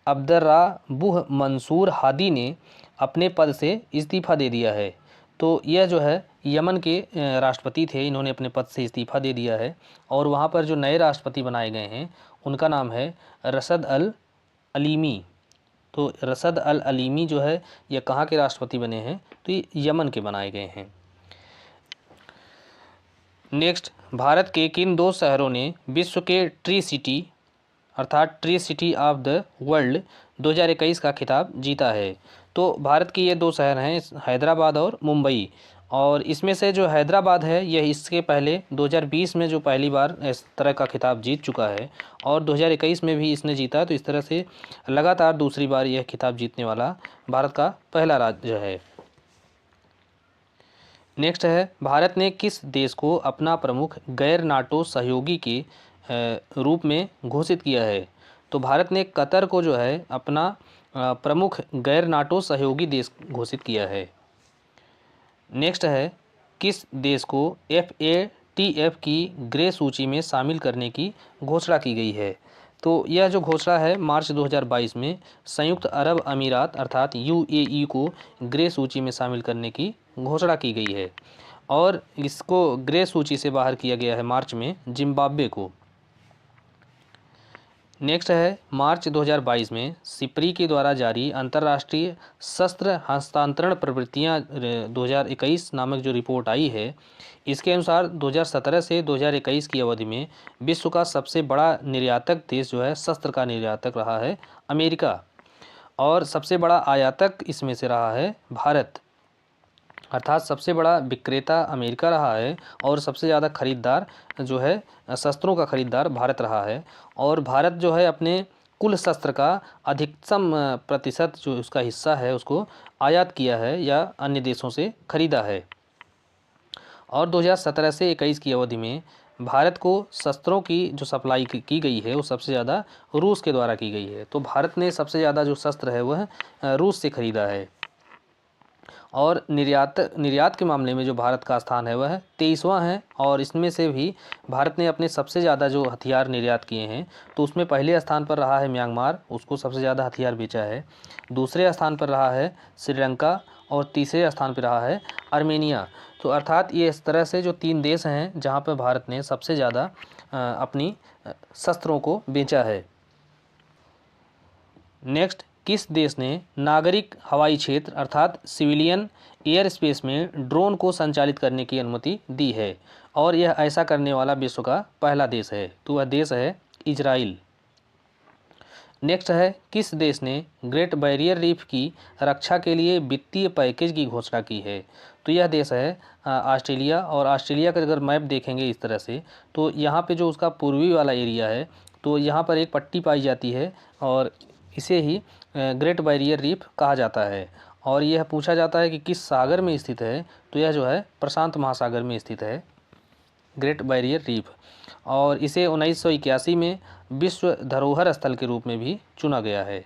अब्दुर्रब्बुह मंसूर हादी ने अपने पद से इस्तीफ़ा दे दिया है? तो यह जो है यमन के राष्ट्रपति थे, इन्होंने अपने पद से इस्तीफ़ा दे दिया है और वहाँ पर जो नए राष्ट्रपति बनाए गए हैं उनका नाम है रशद अल अलीमी। तो रशद अल अलीमी जो है यह कहाँ के राष्ट्रपति बने हैं? तो ये यमन के बनाए गए हैं। नेक्स्ट, भारत के किन 2 शहरों ने विश्व के ट्री सिटी अर्थात tree city of the world 2021 का खिताब जीता है? तो भारत के ये 2 शहर हैं, हैदराबाद और मुंबई। और इसमें से जो हैदराबाद है यह इसके पहले 2020 में जो पहली बार इस तरह का खिताब जीत चुका है और 2021 में भी इसने जीता। तो इस तरह से लगातार दूसरी बार यह खिताब जीतने वाला भारत का पहला राज्य है। नेक्स्ट है, भारत ने किस देश को अपना प्रमुख गैर नाटो सहयोगी के रूप में घोषित किया है? तो भारत ने कतर को जो है अपना प्रमुख गैर नाटो सहयोगी देश घोषित किया है। नेक्स्ट है, किस देश को FATF की ग्रे सूची में शामिल करने की घोषणा की गई है? तो यह जो घोषणा है मार्च 2022 में संयुक्त अरब अमीरात अर्थात UAE को ग्रे सूची में शामिल करने की घोषणा की गई है और इसको ग्रे सूची से बाहर किया गया है मार्च में जिम्बाब्वे को। नेक्स्ट है, मार्च 2022 में सिप्री के द्वारा जारी अंतर्राष्ट्रीय शस्त्र हस्तांतरण प्रवृत्तियां 2021 नामक जो रिपोर्ट आई है, इसके अनुसार 2017 से 2021 की अवधि में विश्व का सबसे बड़ा निर्यातक देश जो है शस्त्र का निर्यातक रहा है अमेरिका और सबसे बड़ा आयातक इसमें से रहा है भारत। अर्थात सबसे बड़ा विक्रेता अमेरिका रहा है और सबसे ज़्यादा खरीदार जो है शस्त्रों का खरीदार भारत रहा है। और भारत जो है अपने कुल शस्त्र का अधिकतम प्रतिशत जो उसका हिस्सा है उसको आयात किया है या अन्य देशों से खरीदा है। और 2017 से 21 की अवधि में भारत को शस्त्रों की जो सप्लाई की गई है वो सबसे ज़्यादा रूस के द्वारा की गई है। तो भारत ने सबसे ज़्यादा जो शस्त्र है वह रूस से खरीदा है। और निर्यात के मामले में जो भारत का स्थान है वह 23वां है और इसमें से भी भारत ने अपने सबसे ज़्यादा जो हथियार निर्यात किए हैं तो उसमें पहले स्थान पर रहा है म्यांमार, उसको सबसे ज़्यादा हथियार बेचा है। दूसरे स्थान पर रहा है श्रीलंका और तीसरे स्थान पर रहा है आर्मेनिया। तो अर्थात ये इस तरह से जो 3 देश हैं जहाँ पर भारत ने सबसे ज़्यादा अपनी शस्त्रों को बेचा है। नेक्स्ट, किस देश ने नागरिक हवाई क्षेत्र अर्थात सिविलियन एयर स्पेस में ड्रोन को संचालित करने की अनुमति दी है और यह ऐसा करने वाला विश्व का पहला देश है? तो वह देश है इजराइल। नेक्स्ट है, किस देश ने ग्रेट बैरियर रीफ की रक्षा के लिए वित्तीय पैकेज की घोषणा की है? तो यह देश है ऑस्ट्रेलिया। और ऑस्ट्रेलिया का अगर मैप देखेंगे इस तरह से तो यहाँ पे जो उसका पूर्वी वाला एरिया है तो यहाँ पर एक पट्टी पाई जाती है और इसे ही ग्रेट बैरियर रीफ कहा जाता है। और यह पूछा जाता है कि किस सागर में स्थित है? तो यह जो है प्रशांत महासागर में स्थित है ग्रेट बैरियर रीफ। और इसे 1981 में विश्व धरोहर स्थल के रूप में भी चुना गया है।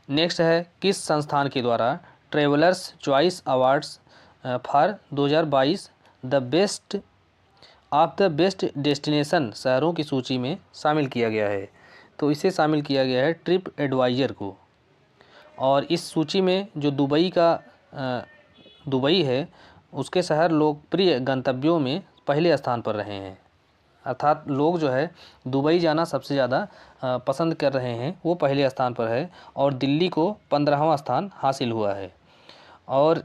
नेक्स्ट है, किस संस्थान के द्वारा travellers choice awards for 2022 the best of the best destination शहरों की सूची में शामिल किया गया है? तो इसे शामिल किया गया है ट्रिप एडवाइजर को। और इस सूची में जो दुबई है उसके शहर लोकप्रिय गंतव्यों में पहले स्थान पर रहे हैं। अर्थात लोग जो है दुबई जाना सबसे ज़्यादा पसंद कर रहे हैं, वो पहले स्थान पर है और दिल्ली को 15वां स्थान हासिल हुआ है। और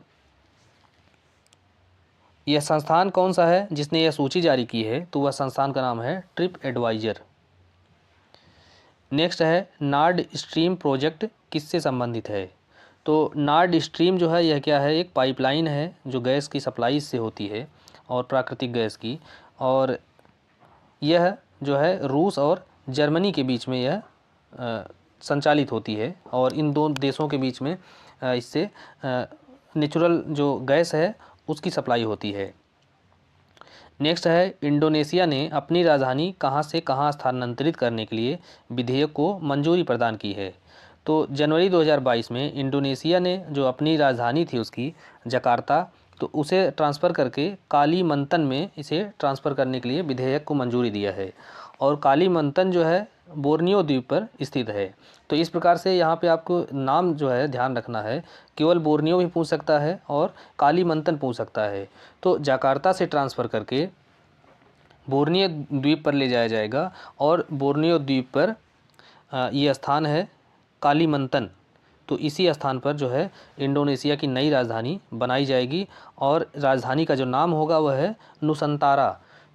यह संस्थान कौन सा है जिसने यह सूची जारी की है? तो वह संस्थान का नाम है ट्रिप एडवाइजर। नेक्स्ट है, नॉर्ड स्ट्रीम प्रोजेक्ट किससे संबंधित है? तो नॉर्ड स्ट्रीम जो है यह क्या है? एक पाइपलाइन है जो गैस की सप्लाई से होती है और प्राकृतिक गैस की, और यह जो है रूस और जर्मनी के बीच में यह संचालित होती है और इन दो देशों के बीच में इससे नेचुरल जो गैस है उसकी सप्लाई होती है। नेक्स्ट है, इंडोनेशिया ने अपनी राजधानी कहाँ से कहाँ स्थानांतरित करने के लिए विधेयक को मंजूरी प्रदान की है। तो जनवरी 2022 में इंडोनेशिया ने जो अपनी राजधानी थी उसकी जकार्ता, तो उसे ट्रांसफ़र करके कालीमंतन में इसे ट्रांसफ़र करने के लिए विधेयक को मंजूरी दिया है। और कालीमंतन जो है बोर्नियो द्वीप पर स्थित है। तो इस प्रकार से यहाँ पे आपको नाम जो है ध्यान रखना है, केवल बोर्नियो भी पूछ सकता है और कालीमंतन पूछ सकता है। तो जकार्ता से ट्रांसफ़र करके बोर्नियो द्वीप पर ले जाया जाएगा और बोर्नियो द्वीप पर ये स्थान है कालीमंतन। तो इसी स्थान पर जो है इंडोनेशिया की नई राजधानी बनाई जाएगी और राजधानी का जो नाम होगा वह है नुसंतारा।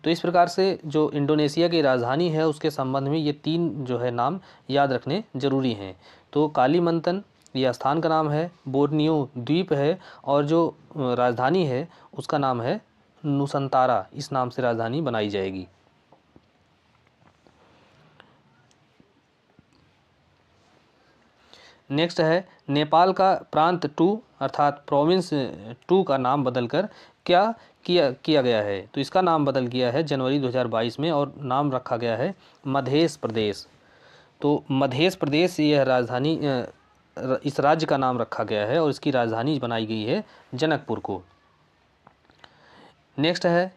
तो इस प्रकार से जो इंडोनेशिया की राजधानी है उसके संबंध में ये 3 जो है नाम याद रखने ज़रूरी हैं। तो कालीमंतन यह स्थान का नाम है, बोर्नियो द्वीप है और जो राजधानी है उसका नाम है नुसंतारा। इस नाम से राजधानी बनाई जाएगी। नेक्स्ट है, नेपाल का प्रांत 2 अर्थात प्रोविंस 2 का नाम बदलकर क्या किया गया है। तो इसका नाम बदल गया है जनवरी 2022 में और नाम रखा गया है मध्य प्रदेश। तो मध्य प्रदेश यह राजधानी इस राज्य का नाम रखा गया है और इसकी राजधानी बनाई गई है जनकपुर को। नेक्स्ट है,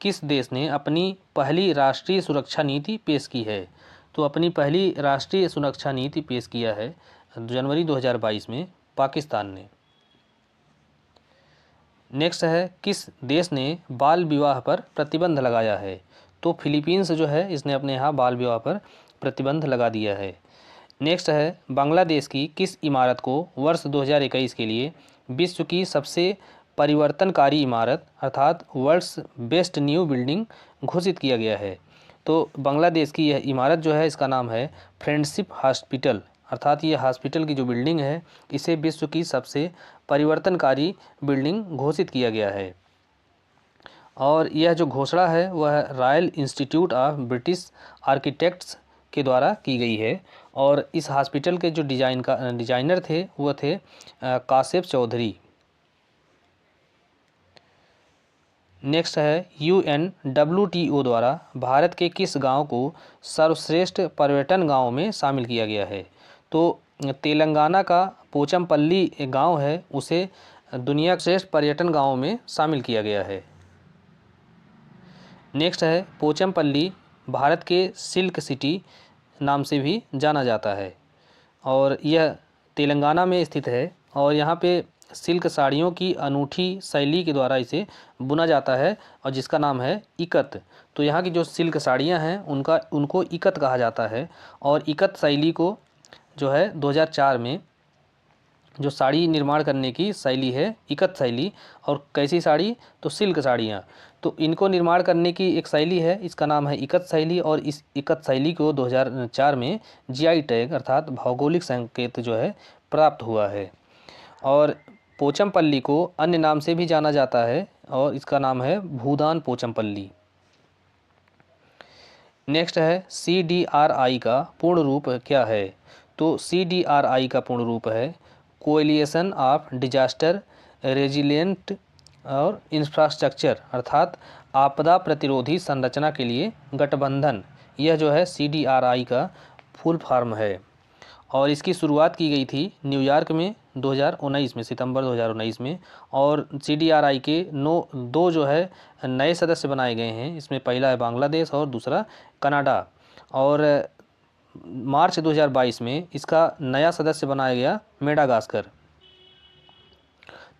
किस देश ने अपनी पहली राष्ट्रीय सुरक्षा नीति पेश की है। तो अपनी पहली राष्ट्रीय सुरक्षा नीति पेश किया है जनवरी 2022 में पाकिस्तान ने। नेक्स्ट है, किस देश ने बाल विवाह पर प्रतिबंध लगाया है। तो फिलीपींस जो है इसने अपने यहाँ बाल विवाह पर प्रतिबंध लगा दिया है। नेक्स्ट है, बांग्लादेश की किस इमारत को वर्ष 2021 के लिए विश्व की सबसे परिवर्तनकारी इमारत अर्थात वर्ल्ड्स बेस्ट न्यू बिल्डिंग घोषित किया गया है। तो बांग्लादेश की यह इमारत जो है इसका नाम है फ्रेंडशिप हॉस्पिटल, अर्थात ये हॉस्पिटल की जो बिल्डिंग है इसे विश्व की सबसे परिवर्तनकारी बिल्डिंग घोषित किया गया है। और यह जो घोषणा है वह royal institute of British architects के द्वारा की गई है। और इस हॉस्पिटल के जो डिजाइनर थे वह थे काशिफ चौधरी। नेक्स्ट है, UNWTO द्वारा भारत के किस गांव को सर्वश्रेष्ठ पर्यटन गांव में शामिल किया गया है। तो तेलंगाना का पोचमपल्ली गांव है उसे दुनिया के श्रेष्ठ पर्यटन गांवों में शामिल किया गया है। नेक्स्ट है, पोचमपल्ली भारत के सिल्क सिटी नाम से भी जाना जाता है और यह तेलंगाना में स्थित है और यहाँ पे सिल्क साड़ियों की अनूठी शैली के द्वारा इसे बुना जाता है और जिसका नाम है इकत। तो यहाँ की जो सिल्क साड़ियाँ हैं उनको इकत कहा जाता है और इकत शैली को जो है 2004 में जो साड़ी निर्माण करने की शैली है इकत शैली। और कैसी साड़ी, तो सिल्क साड़ियाँ, तो इनको निर्माण करने की एक शैली है, इसका नाम है इकत शैली। और इस इकत शैली को 2004 में GI टैग अर्थात भौगोलिक संकेत जो है प्राप्त हुआ है। और पोचमपल्ली को अन्य नाम से भी जाना जाता है और इसका नाम है भूदान पोचमपल्ली। नेक्स्ट है, CDRI का पूर्ण रूप क्या है। तो CDRI का पूर्ण रूप है कोएलिशन ऑफ डिजास्टर रेजिलिएंट और इंफ्रास्ट्रक्चर अर्थात आपदा प्रतिरोधी संरचना के लिए गठबंधन। यह जो है CDRI का फुल फॉर्म है और इसकी शुरुआत की गई थी न्यूयॉर्क में 2019 में, सितंबर 2019 में। और CDRI के 2 जो है नए सदस्य बनाए गए हैं। इसमें पहला है बांग्लादेश और दूसरा कनाडा। और मार्च 2022 में इसका नया सदस्य बनाया गया मेडागास्कर।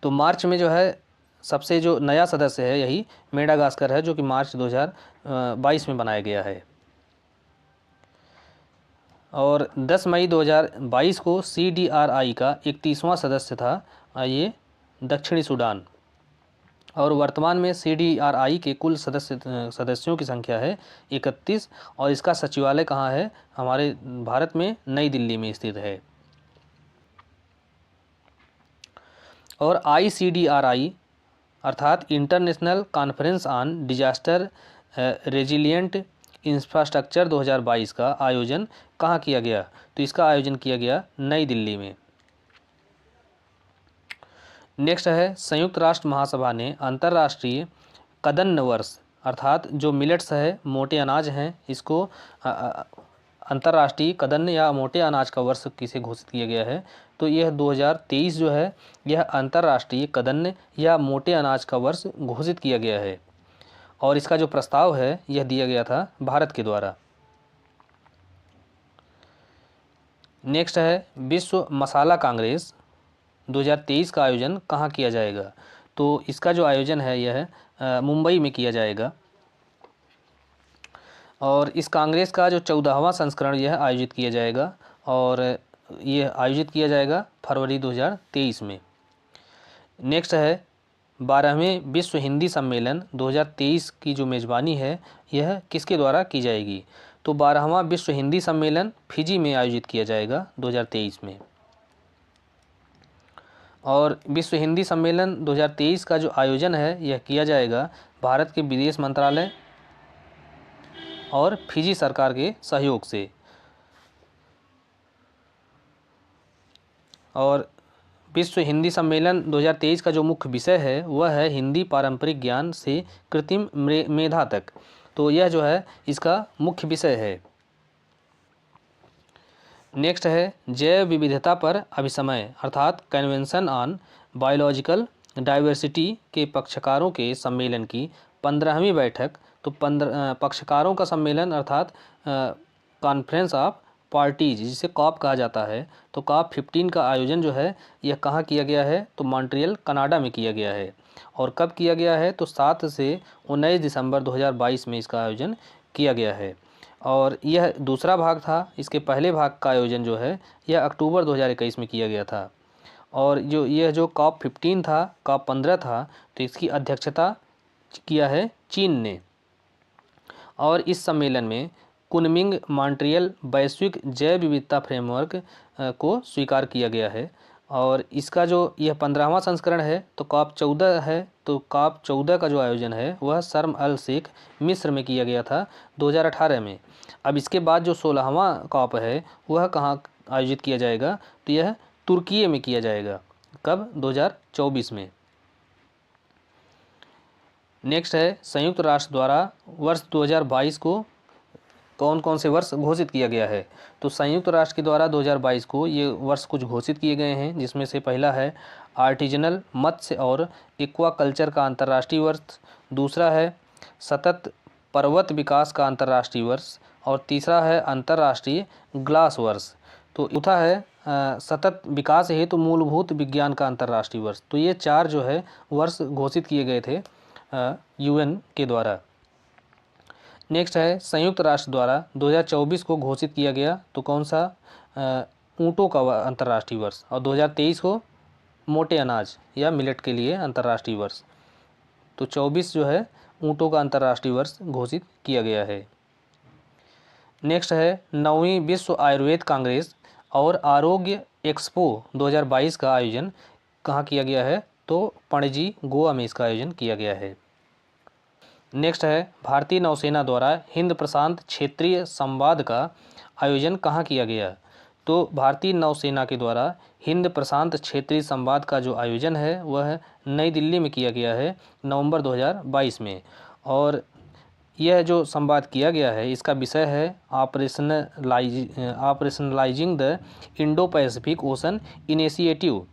तो मार्च में जो है सबसे जो नया सदस्य है यही मेडागास्कर है जो कि मार्च 2022 में बनाया गया है। और 10 मई 2022 को CDRI का 31वां सदस्य था ये दक्षिणी सूडान। और वर्तमान में CDRI के कुल सदस्यों की संख्या है 31 और इसका सचिवालय कहाँ है, हमारे भारत में नई दिल्ली में स्थित है। और ICDRI अर्थात international conference on disaster resilient infrastructure 2022 का आयोजन कहाँ किया गया। तो इसका आयोजन किया गया नई दिल्ली में। नेक्स्ट है संयुक्त राष्ट्र महासभा ने अंतर्राष्ट्रीय कदन्न वर्ष अर्थात जो मिलेट्स है, मोटे अनाज हैं, इसको अंतर्राष्ट्रीय कदन्न या मोटे अनाज का वर्ष किसे घोषित किया गया है। तो यह 2023 जो है यह अंतर्राष्ट्रीय कदन्न या मोटे अनाज का वर्ष घोषित किया गया है और इसका जो प्रस्ताव है यह दिया गया था भारत के द्वारा। नेक्स्ट है विश्व मसाला कांग्रेस 2023 का आयोजन कहाँ किया जाएगा। तो इसका जो आयोजन है यह मुंबई में किया जाएगा और इस कांग्रेस का जो 14वां संस्करण यह आयोजित किया जाएगा और यह आयोजित किया जाएगा फरवरी 2023 में। नेक्स्ट है 12वें विश्व हिंदी सम्मेलन 2023 की जो मेज़बानी है यह किसके द्वारा की जाएगी। तो 12वां विश्व हिंदी सम्मेलन फिजी में आयोजित किया जाएगा 2023 में और विश्व हिंदी सम्मेलन 2023 का जो आयोजन है यह किया जाएगा भारत के विदेश मंत्रालय और फिजी सरकार के सहयोग से। और विश्व हिंदी सम्मेलन 2023 का जो मुख्य विषय है वह है हिंदी पारंपरिक ज्ञान से कृत्रिम मेधा तक। तो यह जो है इसका मुख्य विषय है। नेक्स्ट है जैव विविधता पर अभिसमय अर्थात कन्वेंशन ऑन बायोलॉजिकल डाइवर्सिटी के पक्षकारों के सम्मेलन की 15वीं बैठक। तो 15 पक्षकारों का सम्मेलन अर्थात कॉन्फ्रेंस ऑफ पार्टीज जिसे कॉप कहा जाता है। तो कॉप 15 का आयोजन जो है यह कहाँ किया गया है। तो मॉन्ट्रियल कनाडा में किया गया है और कब किया गया है। तो 7 से 19 दिसंबर 2022 में इसका आयोजन किया गया है और यह दूसरा भाग था। इसके पहले भाग का आयोजन जो है यह अक्टूबर 2021 में किया गया था और जो कॉप 15 था, कॉप 15 था, तो इसकी अध्यक्षता किया है चीन ने। और इस सम्मेलन में कुनमिंग मॉन्ट्रियल वैश्विक जैव विविधता फ्रेमवर्क को स्वीकार किया गया है और इसका जो यह 15वां संस्करण है। तो कॉप 14 है। तो कॉप 14 का जो आयोजन है वह शर्म अल शेख मिस्र में किया गया था 2018 में। अब इसके बाद जो 16वां कॉप है वह कहाँ आयोजित किया जाएगा। तो यह तुर्की में किया जाएगा। कब? 2024 में। नेक्स्ट है संयुक्त राष्ट्र द्वारा वर्ष 2022 को कौन कौन से वर्ष घोषित किया गया है। तो संयुक्त राष्ट्र के द्वारा 2022 को ये वर्ष कुछ घोषित किए गए हैं जिसमें से पहला है आर्टिजनल मत्स्य और एक्वाकल्चर का अंतर्राष्ट्रीय वर्ष, दूसरा है सतत पर्वत विकास का अंतर्राष्ट्रीय वर्ष और तीसरा है अंतर्राष्ट्रीय ग्लास वर्ष। तो चौथा है सतत विकास हेतु मूलभूत विज्ञान का अंतर्राष्ट्रीय वर्ष। तो ये 4 जो है वर्ष घोषित किए गए थे UN के द्वारा। नेक्स्ट है संयुक्त राष्ट्र द्वारा 2024 को घोषित किया गया तो कौन सा ऊँटों का अंतर्राष्ट्रीय वर्ष और 2023 को मोटे अनाज या मिलेट के लिए अंतर्राष्ट्रीय वर्ष। तो 24 जो है ऊँटों का अंतर्राष्ट्रीय वर्ष घोषित किया गया है। नेक्स्ट है 9वीं विश्व आयुर्वेद कांग्रेस और आरोग्य एक्सपो 2022 का आयोजन कहाँ किया गया है। तो पणजी गोवा में इसका आयोजन किया गया है। नेक्स्ट है भारतीय नौसेना द्वारा हिंद प्रशांत क्षेत्रीय संवाद का आयोजन कहाँ किया गया। तो भारतीय नौसेना के द्वारा हिंद प्रशांत क्षेत्रीय संवाद का जो आयोजन है वह नई दिल्ली में किया गया है नवंबर 2022 में और यह जो संवाद किया गया है इसका विषय है operationalising the Indo Pacific ocean initiative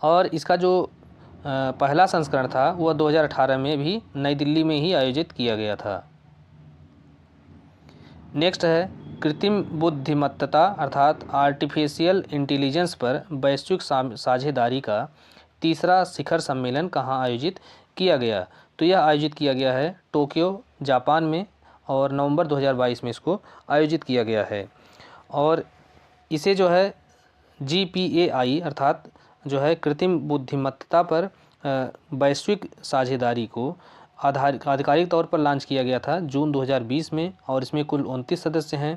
और इसका जो पहला संस्करण था वह 2018 में भी नई दिल्ली में ही आयोजित किया गया था। नेक्स्ट है कृत्रिम बुद्धिमत्ता अर्थात आर्टिफिशियल इंटेलिजेंस पर वैश्विक साझेदारी का तीसरा शिखर सम्मेलन कहाँ आयोजित किया गया। तो यह आयोजित किया गया है टोक्यो जापान में और नवंबर 2022 में इसको आयोजित किया गया है और इसे जो है GPAI अर्थात जो है कृत्रिम बुद्धिमत्ता पर वैश्विक साझेदारी को आधिकारिक तौर पर लॉन्च किया गया था जून 2020 में और इसमें कुल 29 सदस्य हैं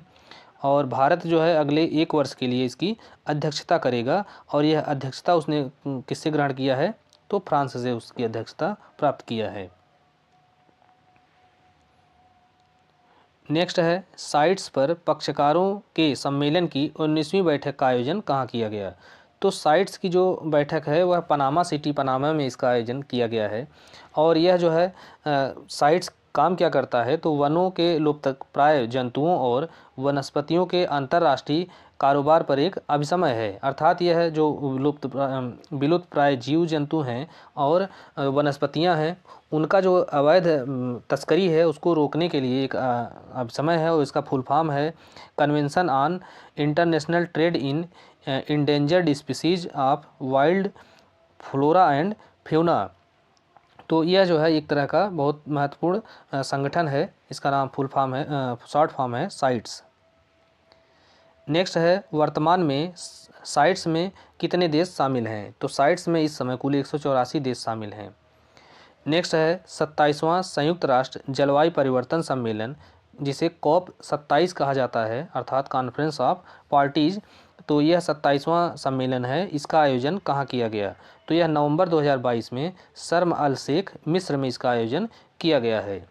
और भारत जो है अगले 1 वर्ष के लिए इसकी अध्यक्षता करेगा और यह अध्यक्षता उसने किससे ग्रहण किया है। तो फ्रांस से उसकी अध्यक्षता प्राप्त किया है। नेक्स्ट है साइट्स पर पक्षकारों के सम्मेलन की 19वीं बैठक का आयोजन कहाँ किया गया। तो साइट्स की जो बैठक है वह पनामा सिटी, पनामा में इसका आयोजन किया गया है। और यह जो है साइट्स काम क्या करता है, तो वनों के लुप्तप्राय जंतुओं और वनस्पतियों के अंतर्राष्ट्रीय कारोबार पर एक अभिसमय है। अर्थात यह जो विलुप्त प्राय जीव जंतु हैं और वनस्पतियां हैं, उनका जो अवैध तस्करी है उसको रोकने के लिए एक अभिसमय है, और इसका फुल फॉर्म है convention on international trade in endangered species of wild flora and fauna. तो यह जो है एक तरह का बहुत महत्वपूर्ण संगठन है। इसका नाम फुल फॉर्म है, शॉर्ट फॉर्म है साइट्स। नेक्स्ट है वर्तमान में साइट्स में कितने देश शामिल हैं, तो साइट्स में इस समय कुल 184 देश शामिल हैं। नेक्स्ट है 27वां संयुक्त राष्ट्र जलवायु परिवर्तन सम्मेलन, जिसे COP 27 कहा जाता है, अर्थात कॉन्फ्रेंस ऑफ पार्टीज। तो यह 27वां सम्मेलन है। इसका आयोजन कहाँ किया गया, तो यह नवंबर 2022 में शर्म अल शेख मिस्र में इसका आयोजन किया गया है।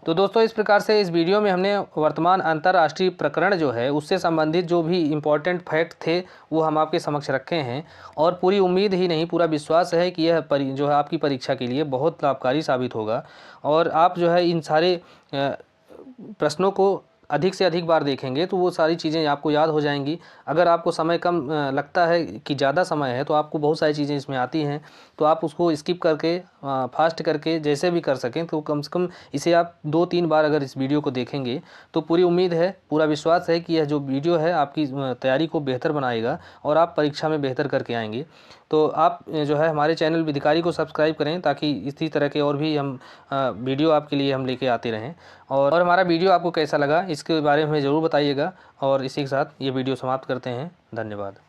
तो दोस्तों इस प्रकार से इस वीडियो में हमने वर्तमान अंतर्राष्ट्रीय प्रकरण जो है उससे संबंधित जो भी इम्पोर्टेंट फैक्ट थे वो हम आपके समक्ष रखे हैं। और पूरी उम्मीद ही नहीं, पूरा विश्वास है कि यह जो है आपकी परीक्षा के लिए बहुत लाभकारी साबित होगा। और आप जो है इन सारे प्रश्नों को अधिक से अधिक बार देखेंगे तो वो सारी चीज़ें आपको याद हो जाएंगी। अगर आपको समय कम लगता है कि ज़्यादा समय है, तो आपको बहुत सारी चीज़ें इसमें आती हैं, तो आप उसको स्किप करके फास्ट करके जैसे भी कर सकें, तो कम से कम इसे आप 2-3 बार अगर इस वीडियो को देखेंगे तो पूरी उम्मीद है, पूरा विश्वास है कि यह जो वीडियो है आपकी तैयारी को बेहतर बनाएगा और आप परीक्षा में बेहतर करके आएंगे। तो आप जो है हमारे चैनल विधिकारी को सब्सक्राइब करें, ताकि इसी तरह के और भी हम वीडियो आपके लिए हम लेके आते रहें। और हमारा वीडियो आपको कैसा लगा इसके बारे में ज़रूर बताइएगा। और इसी के साथ ये वीडियो समाप्त करते हैं। धन्यवाद।